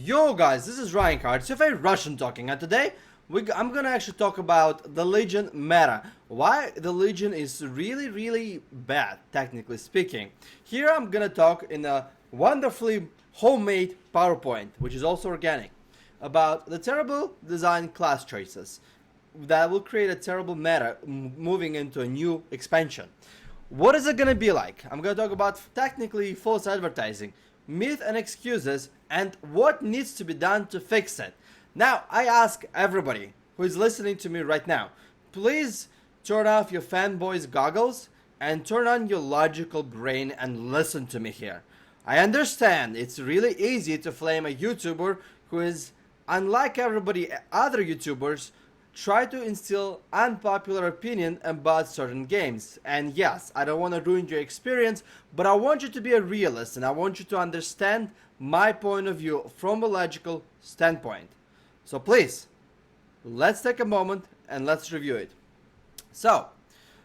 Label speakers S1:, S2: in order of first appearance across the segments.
S1: Yo guys, this is Reinhartdarussian talking, and today I'm gonna actually talk about the Legion meta. Why the Legion is really bad, technically speaking. Here I'm gonna talk in a wonderfully homemade PowerPoint, which is also organic, about the terrible design class choices that will create a terrible meta moving into a new expansion. What is it gonna be like? I'm gonna talk about technically false advertising, myth and excuses, and what needs to be done to fix it. Now, I ask everybody who is listening to me right now, please turn off your fanboys goggles and turn on your logical brain and listen to me here. I understand it's really easy to flame a YouTuber who is, unlike everybody other YouTubers, try to instill unpopular opinion about certain games. And yes, I don't want to ruin your experience, but I want you to be a realist and I want you to understand my point of view from a logical standpoint. So please, let's take a moment and let's review it. So,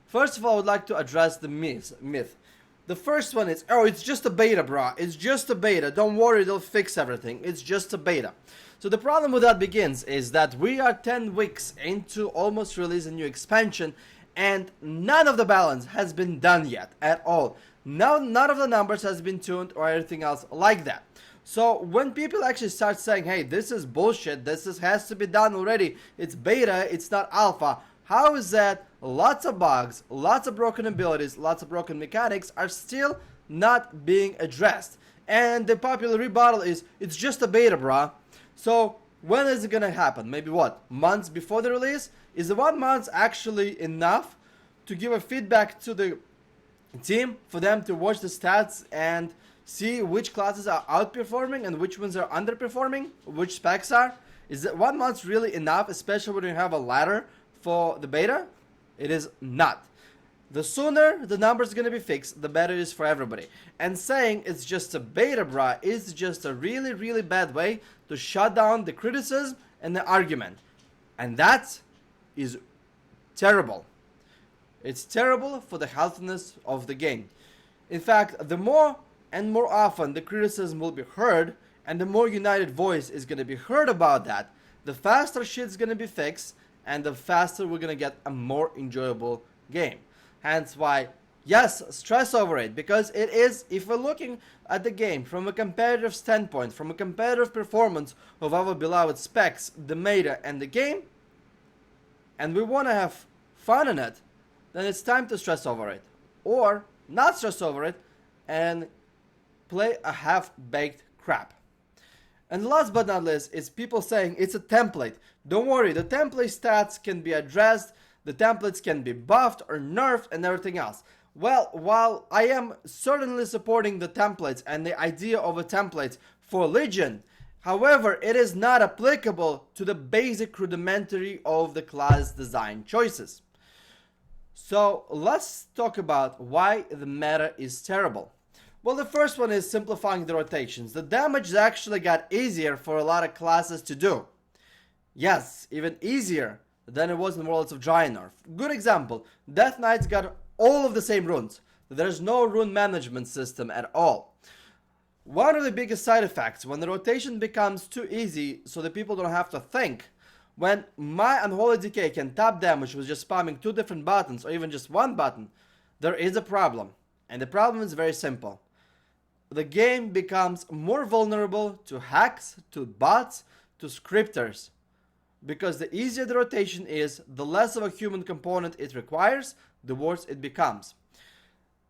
S1: first of all, I would like to address the myth. The first one is, oh, it's just a beta, bro. It's just a beta. Don't worry, they'll fix everything. It's just a beta. So the problem with that begins is that we are 10 weeks into almost releasing a new expansion and none of the balance has been done yet at all. None of the numbers has been tuned or anything else like that. So when people actually start saying, hey, this is bullshit, has to be done already, it's beta, it's not alpha, how is that lots of bugs, lots of broken abilities, lots of broken mechanics are still not being addressed? And the popular rebuttal is, it's just a beta, brah. So when is it gonna happen? Maybe what? Months before the release? Is the 1 month actually enough to give a feedback to the team for them to watch the stats and see which classes are outperforming and which ones are underperforming, which specs are? Is that 1 month really enough, especially when you have a ladder for the beta? It is not. The sooner the numbers are going to be fixed, the better it is for everybody. And saying it's just a beta, brah, is just a really bad way to shut down the criticism and the argument. And that is terrible. It's terrible for the healthiness of the game. In fact, the more and more often the criticism will be heard, and the more united voice is going to be heard about that, the faster shit's going to be fixed, and the faster we're going to get a more enjoyable game. Hence why, yes, stress over it, because it is, if we're looking at the game from a competitive standpoint, from a competitive performance of our beloved specs, the meta and the game, and we want to have fun in it, then it's time to stress over it. Or not stress over it and play a half-baked crap. And last but not least is people saying it's a template. Don't worry, the template stats can be addressed, the templates can be buffed or nerfed and everything else. Well, while I am certainly supporting the templates and the idea of a template for Legion, however, it is not applicable to the basic rudimentary of the class design choices. So let's talk about why the meta is terrible. Well, the first one is simplifying the rotations. The damage actually got easier for a lot of classes to do. Yes, even easier than it was in Worlds of Draenor. Good example, Death Knights got all of the same runes. There's no rune management system at all. One of the biggest side effects when the rotation becomes too easy so that people don't have to think, when my Unholy Decay can top damage with just spamming 2 different buttons or even just 1 button, there is a problem. And the problem is very simple. The game becomes more vulnerable to hacks, to bots, to scripters. Because the easier the rotation is, the less of a human component it requires, the worse it becomes.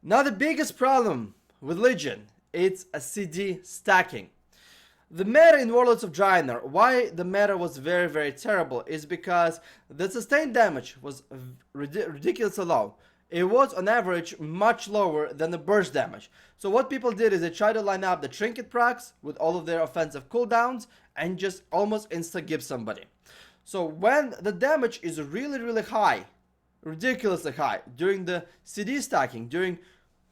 S1: Now the biggest problem with Legion, it's a CD stacking. The meta in Warlords of Draenor, why the meta was very terrible, is because the sustained damage was ridiculously low. It was on average much lower than the burst damage. So what people did is they tried to line up the trinket procs with all of their offensive cooldowns and just almost insta-give somebody. So when the damage is really high, ridiculously high, during the CD stacking, during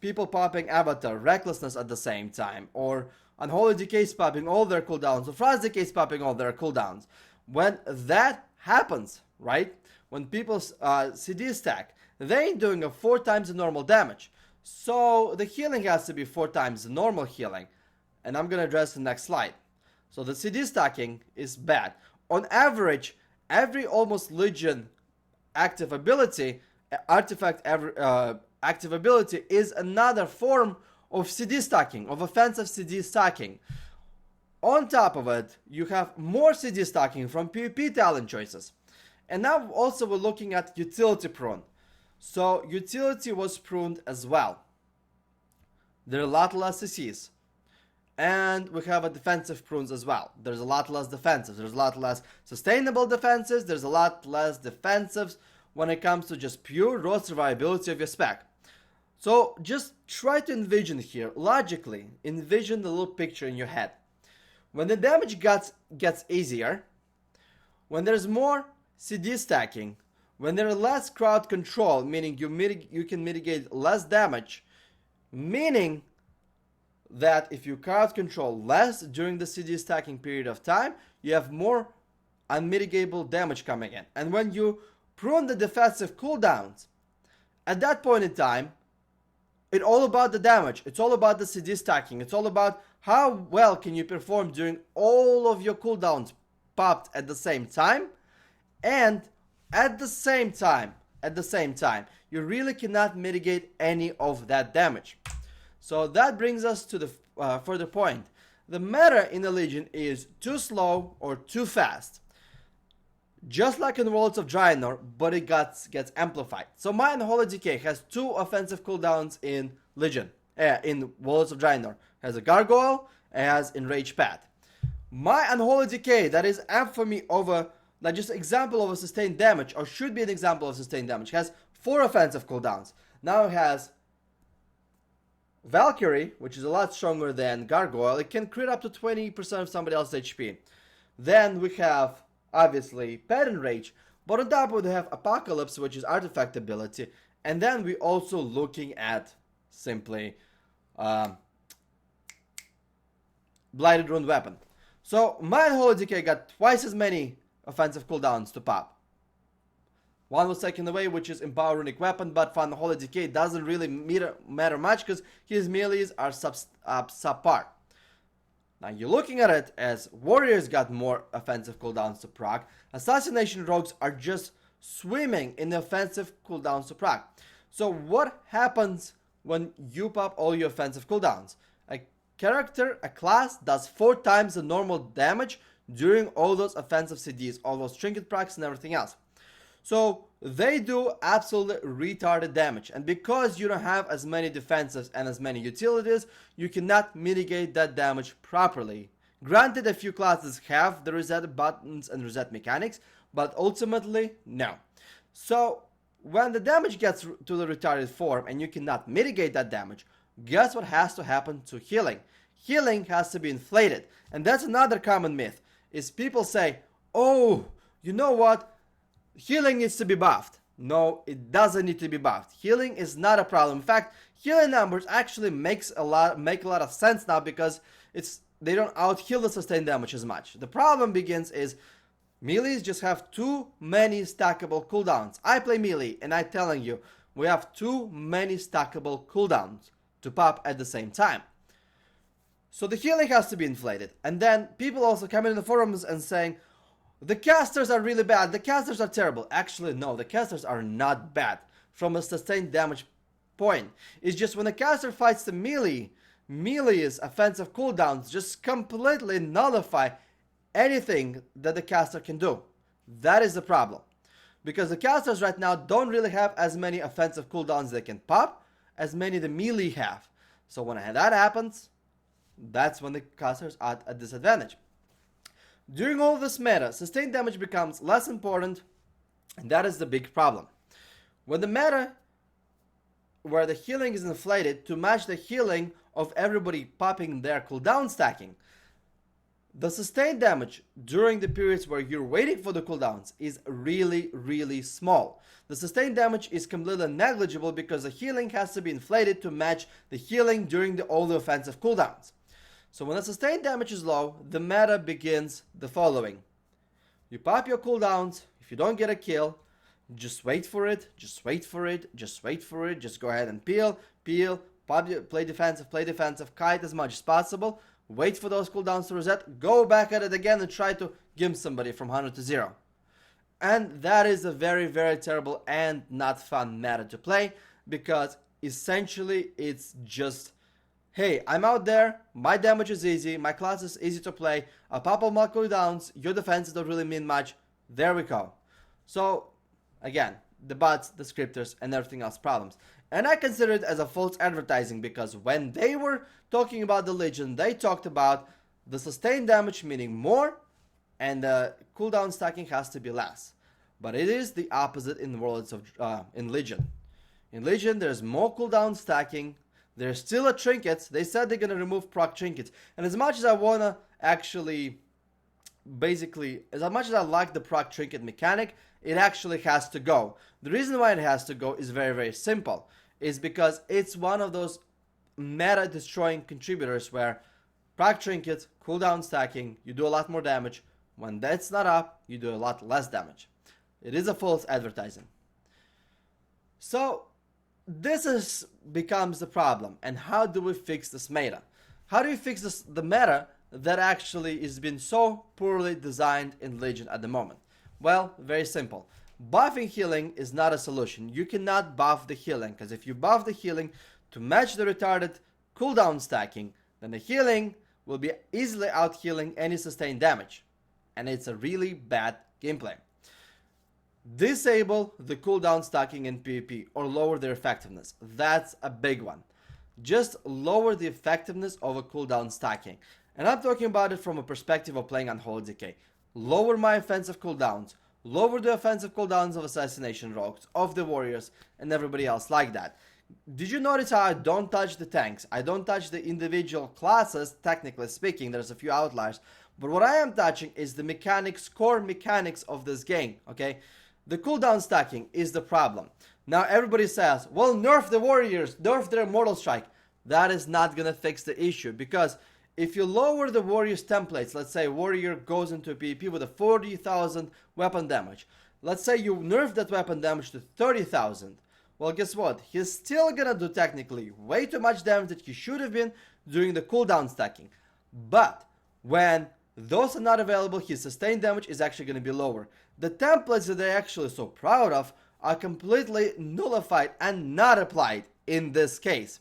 S1: people popping Avatar, Recklessness at the same time, or Unholy Decays popping all their cooldowns, or Frost Decays popping all their cooldowns, when that happens, right, when people CD stack, they ain't doing a 4 times the normal damage. So the healing has to be 4 times the normal healing. And I'm gonna address the next slide. So the CD stacking is bad. On average, every almost Legion active ability, artifact active ability is another form of CD stacking, of offensive CD stacking. On top of it, you have more CD stacking from PvP talent choices. And now also we're looking at utility prune. So utility was pruned as well. There are a lot less CCs. And we have a defensive prunes as well. There's a lot less defensives. There's a lot less sustainable defenses. There's a lot less defensives when it comes to just pure raw survivability of your spec. So just try to envision here, logically, envision the little picture in your head. When the damage gets easier, when there's more CD stacking, when there is less crowd control, meaning you can mitigate less damage, meaning that if you crowd control less during the CD stacking period of time, you have more unmitigatable damage coming in. And when you prune the defensive cooldowns, at that point in time, it's all about the damage. It's all about the CD stacking. It's all about how well can you perform during all of your cooldowns popped at the same time. And at the same time, you really cannot mitigate any of that damage. So that brings us to the further point. The meta in the Legion is too slow or too fast. Just like in Worlds of Draenor, but it gets amplified. So my Unholy Decay has 2 offensive cooldowns in Legion, in Worlds of Draenor. It has a Gargoyle, it has Enraged Path. My Unholy Decay, that is amp for me over, like just example of a sustained damage, or should be an example of sustained damage, has 4 offensive cooldowns. Now it has Valkyrie, which is a lot stronger than Gargoyle. It can crit up to 20% of somebody else's HP. Then we have, obviously, Pet Enrage. But on top of it, we have Apocalypse, which is artifact ability. And then we're also looking at simply Blighted Rune Weapon. So my Unholy Decay got twice as many offensive cooldowns to pop. One was taken away, which is Empower Runic Weapon, but for Unholy Decay doesn't really matter much because his melees are subpar. Now you're looking at it as Warriors got more offensive cooldowns to proc. Assassination Rogues are just swimming in the offensive cooldowns to proc. So what happens when you pop all your offensive cooldowns? A character, a class, does 4 times the normal damage during all those offensive CDs, all those trinket procs and everything else. So they do absolutely retarded damage, and because you don't have as many defenses and as many utilities, you cannot mitigate that damage properly. Granted, a few classes have the reset buttons and reset mechanics, but ultimately, no. So when the damage gets to the retarded form and you cannot mitigate that damage, guess what has to happen to healing? Healing has to be inflated, and that's another common myth, is people say, oh, you know what? Healing needs to be buffed. No, it doesn't need to be buffed. Healing is not a problem. In fact, healing numbers actually make a lot of sense now because they don't out heal the sustained damage as much. The problem begins is melees just have too many stackable cooldowns. I play melee and I'm telling you, we have too many stackable cooldowns to pop at the same time. So the healing has to be inflated. And then people also come in the forums and saying, the casters are really bad. The casters are terrible. Actually, no, the casters are not bad from a sustained damage point. It's just when the caster fights the melee's offensive cooldowns just completely nullify anything that the caster can do. That is the problem. Because the casters right now don't really have as many offensive cooldowns they can pop as many the melee have. So when that happens, that's when the casters are at a disadvantage. During all this meta, sustained damage becomes less important, and that is the big problem. When the meta, where the healing is inflated to match the healing of everybody popping their cooldown stacking, the sustained damage during the periods where you're waiting for the cooldowns is really, really small. The sustained damage is completely negligible because the healing has to be inflated to match the healing during all the offensive cooldowns. So when the sustained damage is low, the meta begins the following. You pop your cooldowns. If you don't get a kill, just wait for it, just wait for it, just wait for it, just go ahead and peel, play defensive, kite as much as possible. wait for those cooldowns to reset, go back at it again and try to gimp somebody from 100 to 0. And that is a very, very terrible and not fun meta to play, because essentially it's just, hey, I'm out there, my damage is easy, my class is easy to play, a pop of my cooldowns, your defenses don't really mean much, there we go. So, again, the bots, the scripters, and everything else problems. And I consider it as a false advertising, because when they were talking about the Legion, they talked about the sustained damage meaning more, and the cooldown stacking has to be less. But it is the opposite in Worlds of in Legion. In Legion, there's more cooldown stacking. There's still a trinket. They said they're gonna remove proc trinkets, and as much as I wanna actually, basically, as much as I like the proc trinket mechanic, it actually has to go. The reason why it has to go is very, very simple. Is because it's one of those meta destroying contributors where proc trinket, cooldown stacking, you do a lot more damage. When that's not up, you do a lot less damage. It is a false advertising. So this becomes the problem. And how do we fix this meta? How do you fix the meta that actually is being so poorly designed in Legion at the moment? Well, very simple. Buffing healing is not a solution. You cannot buff the healing, because if you buff the healing to match the retarded cooldown stacking, then the healing will be easily out healing any sustained damage. And it's a really bad gameplay. Disable the cooldown stacking in PvP or lower their effectiveness. That's a big one. Just lower the effectiveness of a cooldown stacking. And I'm talking about it from a perspective of playing Unholy Decay. Lower my offensive cooldowns. Lower the offensive cooldowns of Assassination Rogues, of the Warriors, and everybody else like that. Did you notice how I don't touch the tanks? I don't touch the individual classes, technically speaking. There's a few outliers. But what I am touching is the mechanics, core mechanics of this game, okay? The cooldown stacking is the problem. Now everybody says, well, nerf the Warriors, nerf their Mortal Strike. That is not gonna fix the issue, because if you lower the Warriors templates, let's say Warrior goes into a PvP with a 40,000 weapon damage. Let's say you nerf that weapon damage to 30,000. Well, guess what? He's still gonna do technically way too much damage that he should have been doing the cooldown stacking. But when those are not available, his sustained damage is actually gonna be lower. The templates that they're actually so proud of are completely nullified and not applied in this case.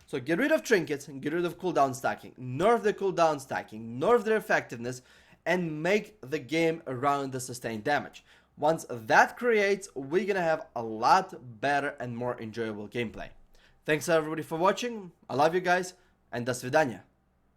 S1: So get rid of trinkets and get rid of cooldown stacking. Nerf the cooldown stacking, nerf their effectiveness, and make the game around the sustained damage. Once that creates, we're gonna have a lot better and more enjoyable gameplay. Thanks everybody for watching. I love you guys, and до свидания.